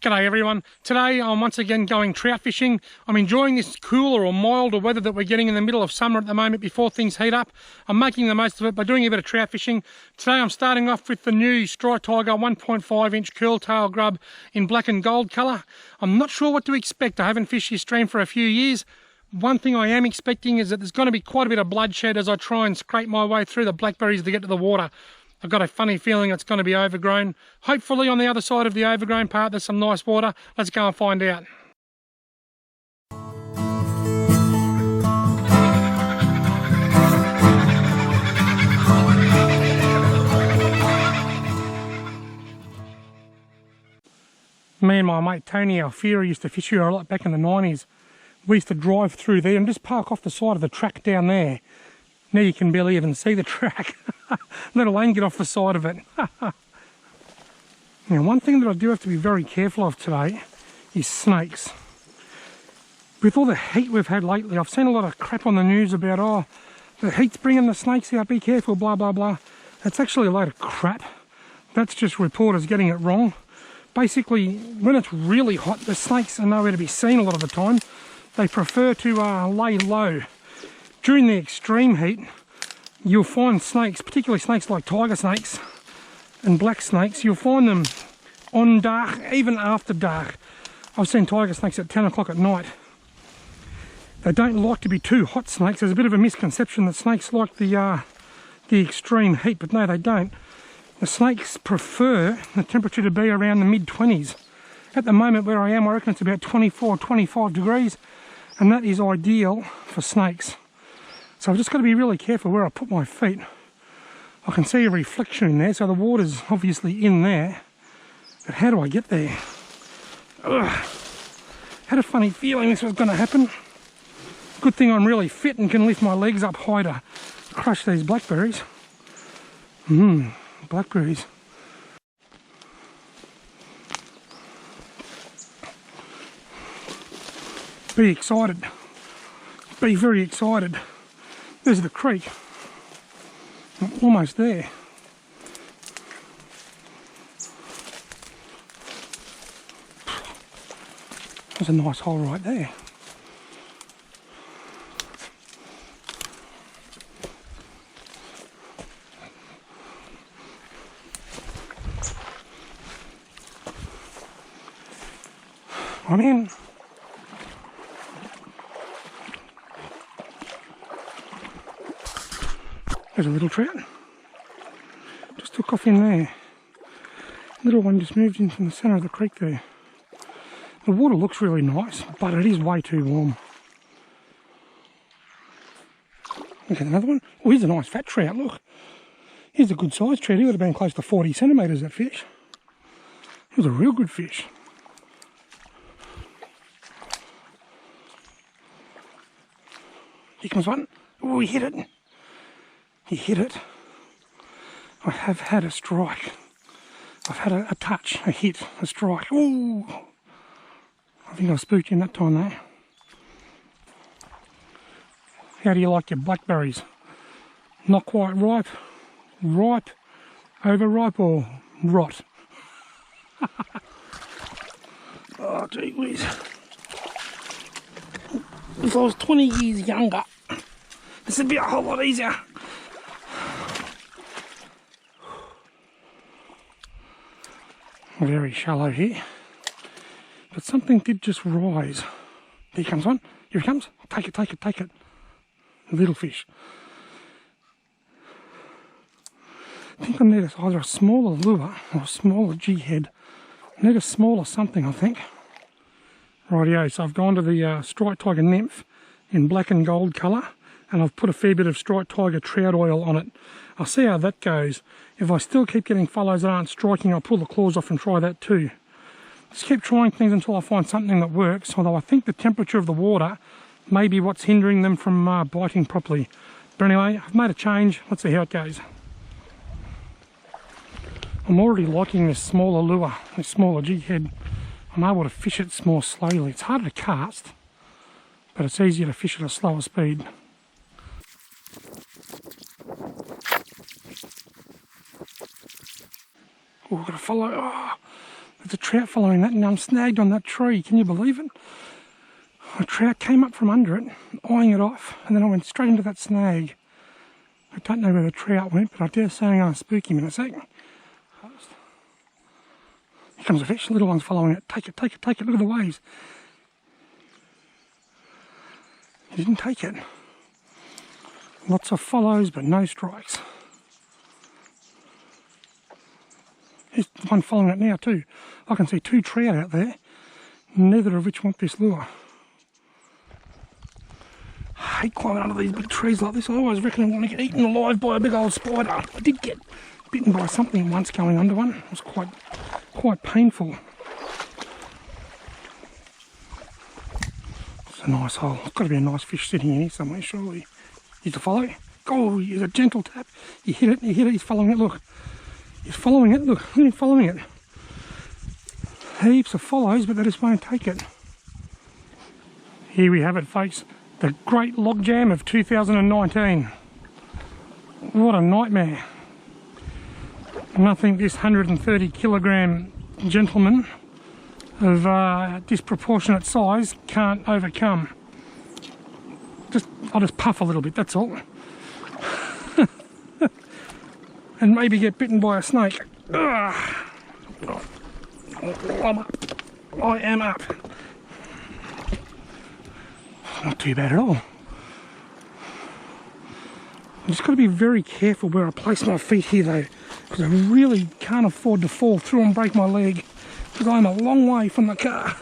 G'day everyone. Today I'm once again going trout fishing. I'm enjoying this cooler or milder weather that we're getting in the middle of summer at the moment before things heat up. I'm making the most of it by doing a bit of trout fishing. Today I'm starting off with the new Strike Tiger 1.5 inch curl tail grub in black and gold colour. I'm not sure what to expect. I haven't fished this stream for a few years. One thing I am expecting is that there's going to be quite a bit of bloodshed as I try and scrape my way through the blackberries to get to the water. I've got a funny feeling it's going to be overgrown. Hopefully on the other side of the overgrown part there's some nice water. Let's go and find out. Me and my mate Tony Alfieri used to fish here a lot back in the 90s. We used to drive through there and just park off the side of the track down there. Now you can barely even see the track, let alone get off the side of it. Now one thing that I do have to be very careful of today is snakes. With all the heat we've had lately, I've seen a lot of crap on the news about, oh, the heat's bringing the snakes out, be careful, blah, blah, blah. That's actually a load of crap. That's just reporters getting it wrong. Basically, when it's really hot, the snakes are nowhere to be seen a lot of the time. They prefer to lay low. During the extreme heat, you'll find snakes, particularly snakes like tiger snakes and black snakes, you'll find them on dark, even after dark. I've seen tiger snakes at 10 o'clock at night. They don't like to be too hot snakes. There's a bit of a misconception that snakes like the extreme heat, but no, they don't. The snakes prefer the temperature to be around the mid-20s. At the moment where I am, I reckon it's about 24, 25 degrees, and that is ideal for snakes. So I've just got to be really careful where I put my feet. I can see a reflection in there, so the water's obviously in there. But how do I get there? Ugh. Had a funny feeling this was going to happen. Good thing I'm really fit and can lift my legs up high to crush these blackberries. Blackberries. Be excited. Be very excited. There's the creek. I'm almost there. There's a nice hole right there. I'm in. There's a little trout. Just took off in there. Little one just moved in from the centre of the creek there. The water looks really nice, but it is way too warm. Look at another one. Oh, here's a nice fat trout, look. Here's a good sized trout. He would have been close to 40 centimetres, that fish. It was a real good fish. Here comes one. Oh, he hit it. He hit it. I have had a strike. I've had a touch, a hit, a strike. Ooh! I think I spooked him that time though. How do you like your blackberries? Not quite ripe, ripe, overripe, or rot? Oh, gee whiz. If I was 20 years younger, this would be a whole lot easier. Very shallow here, but something did just rise. There comes one. Here he comes. Take it, take it, take it. A little fish. I think I need either a smaller lure or a smaller G-head. I need a smaller something, I think. Rightio, so I've gone to the Strike Tiger nymph in black and gold colour, and I've put a fair bit of Strike Tiger trout oil on it. I'll see how that goes. If I still keep getting fellows that aren't striking, I'll pull the claws off and try that too. Just keep trying things until I find something that works, although I think the temperature of the water may be what's hindering them from biting properly. But anyway, I've made a change. Let's see how it goes. I'm already liking this smaller lure, this smaller jig-head. I'm able to fish it more slowly. It's harder to cast, but it's easier to fish at a slower speed. Oh, I've got to follow. Oh, There's a trout following that, and I'm snagged on that tree. Can you believe it? A trout came up from under it, eyeing it off, and then I went straight into that snag. I don't know where the trout went, but I dare say I'm going to spook him in a second. Here comes a fish, the little one's following it. Take it, take it, take it, look at the waves. He didn't take it. Lots of follows, but no strikes. Here's one following it now too. I can see two trout out there, neither of which want this lure. I hate climbing under these big trees like this. I always reckon I'm going to get eaten alive by a big old spider. I did get bitten by something once going under one. It was quite painful. It's a nice hole. There's got to be a nice fish sitting in here somewhere, surely. Here's the follow. Oh, here's a gentle tap. You hit it, he's following it, look. He's following it, look at him following it. Heaps of follows, but they just won't take it. Here we have it, folks. The great logjam of 2019. What a nightmare. Nothing this 130 kilogram gentleman of disproportionate size can't overcome. I'll just puff a little bit, that's all. And maybe get bitten by a snake. Ugh. I'm up. I am up. Not too bad at all. I've just got to be very careful where I place my feet here though, because I really can't afford to fall through and break my leg, because I'm a long way from the car.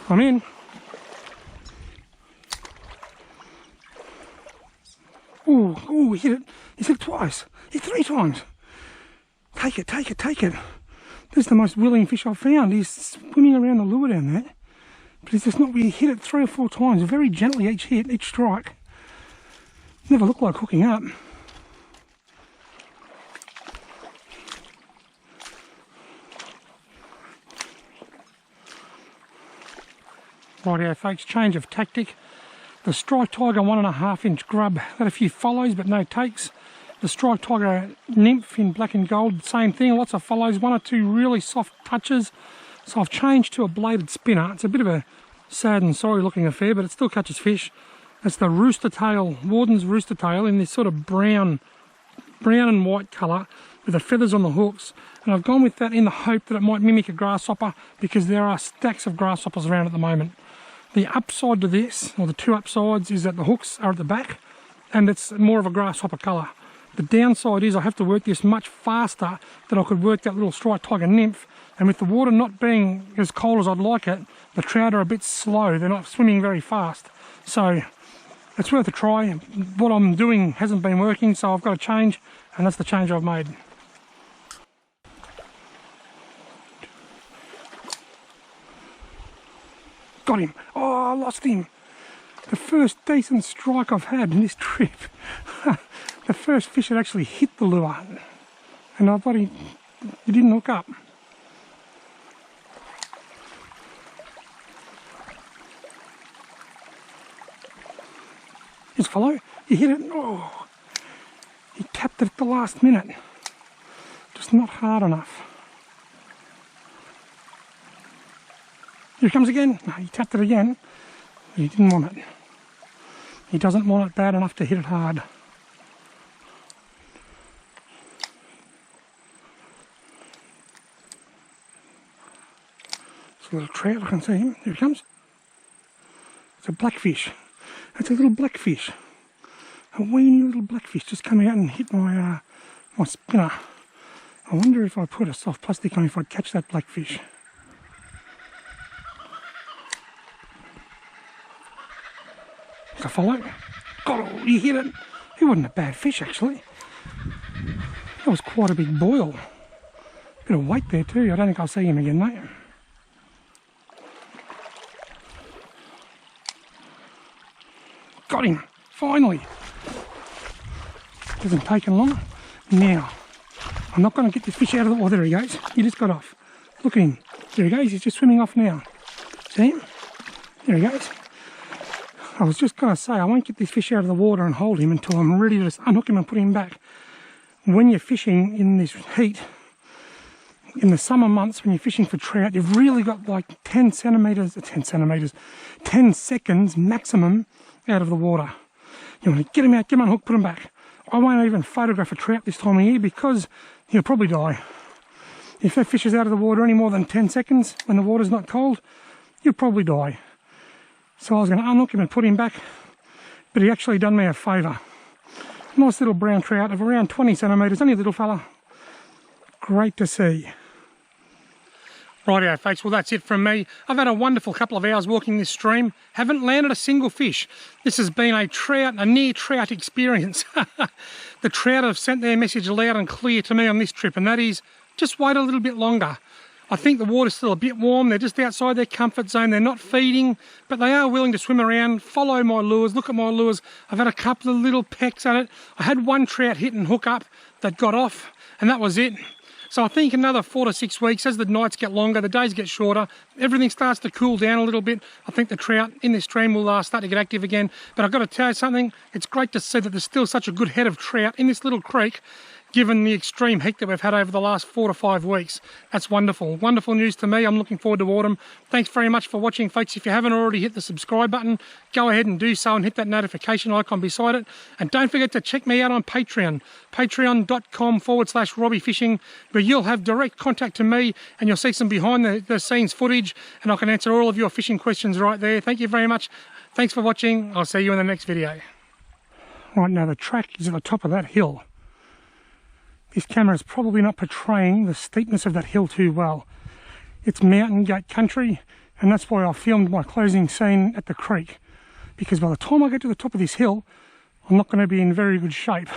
I'm in. Ooh, he hit it. He's hit it twice. Hit 3 times. Take it, take it, take it. This is the most willing fish I've found. He's swimming around the lure down there. But he's just not really hit it 3 or 4 times. Very gently each hit, each strike. Never looked like hooking up. Rightio folks, change of tactic. The Strike Tiger 1.5 inch grub had a few follows but no takes. The Strike Tiger nymph in black and gold, same thing, lots of follows, 1 or 2 really soft touches. So I've changed to a bladed spinner. It's a bit of a sad and sorry looking affair, but it still catches fish. It's the rooster tail, Warden's rooster tail, in this sort of brown and white colour with the feathers on the hooks. And I've gone with that in the hope that it might mimic a grasshopper, because there are stacks of grasshoppers around at the moment. The upside to this, or the 2 upsides, is that the hooks are at the back and it's more of a grasshopper colour. The downside is I have to work this much faster than I could work that little Strike Tiger nymph, and with the water not being as cold as I'd like it, the trout are a bit slow, they're not swimming very fast. So it's worth a try. What I'm doing hasn't been working, so I've got to change, and that's the change I've made. Got him. Oh, I lost him. The first decent strike I've had in this trip. The first fish that actually hit the lure. And I thought he didn't hook up. Just follow. He hit it. Oh, he tapped it at the last minute. Just not hard enough. Here it comes again. No, he tapped it again. He didn't want it. He doesn't want it bad enough to hit it hard. It's a little trout, I can see him. Here he comes. It's a blackfish. It's a little blackfish. A weeny little blackfish just come out and hit my my spinner. I wonder if I put a soft plastic on if I'd catch that blackfish. A follow. God, he hit it. He wasn't a bad fish actually. That was quite a big boil. Bit of weight there too. I don't think I'll see him again, mate. Got him. Finally. Hasn't taken long. Now, I'm not going to get this fish out of the water. There he goes. He just got off. Look at him. There he goes. He's just swimming off now. See him? There he goes. I was just going to say, I won't get this fish out of the water and hold him until I'm ready to just unhook him and put him back. When you're fishing in this heat, in the summer months, when you're fishing for trout, you've really got like 10 seconds maximum out of the water. You want to get him out, get him unhooked, put him back. I won't even photograph a trout this time of year because he'll probably die. If that fish is out of the water any more than 10 seconds when the water's not cold, he'll probably die. So I was going to unhook him and put him back, but he actually done me a favour. Nice little brown trout of around 20 centimetres, only a little fella. Great to see. Rightio folks, well that's it from me. I've had a wonderful couple of hours walking this stream. Haven't landed a single fish. This has been a near trout experience. The trout have sent their message loud and clear to me on this trip, and that is, just wait a little bit longer. I think the water's still a bit warm. They're just outside their comfort zone. They're not feeding, but they are willing to swim around, follow my lures, look at my lures. I've had a couple of little pecks at it. I had one trout hit and hook up that got off, and that was it. So I think another 4 to 6 weeks, as the nights get longer, the days get shorter, everything starts to cool down a little bit. I think the trout in this stream will start to get active again. But I've got to tell you something, it's great to see that there's still such a good head of trout in this little creek, given the extreme heat that we've had over the last 4 to 5 weeks. That's wonderful. Wonderful news to me. I'm looking forward to autumn. Thanks very much for watching, folks. If you haven't already hit the subscribe button, go ahead and do so and hit that notification icon beside it. And don't forget to check me out on Patreon, patreon.com/Robbie Fishing, where you'll have direct contact to me and you'll see some behind the scenes footage, and I can answer all of your fishing questions right there. Thank you very much. Thanks for watching. I'll see you in the next video. Right, now the track is at the top of that hill. This camera is probably not portraying the steepness of that hill too well. It's mountain gate country, and that's why I filmed my closing scene at the creek, because by the time I get to the top of this hill, I'm not going to be in very good shape.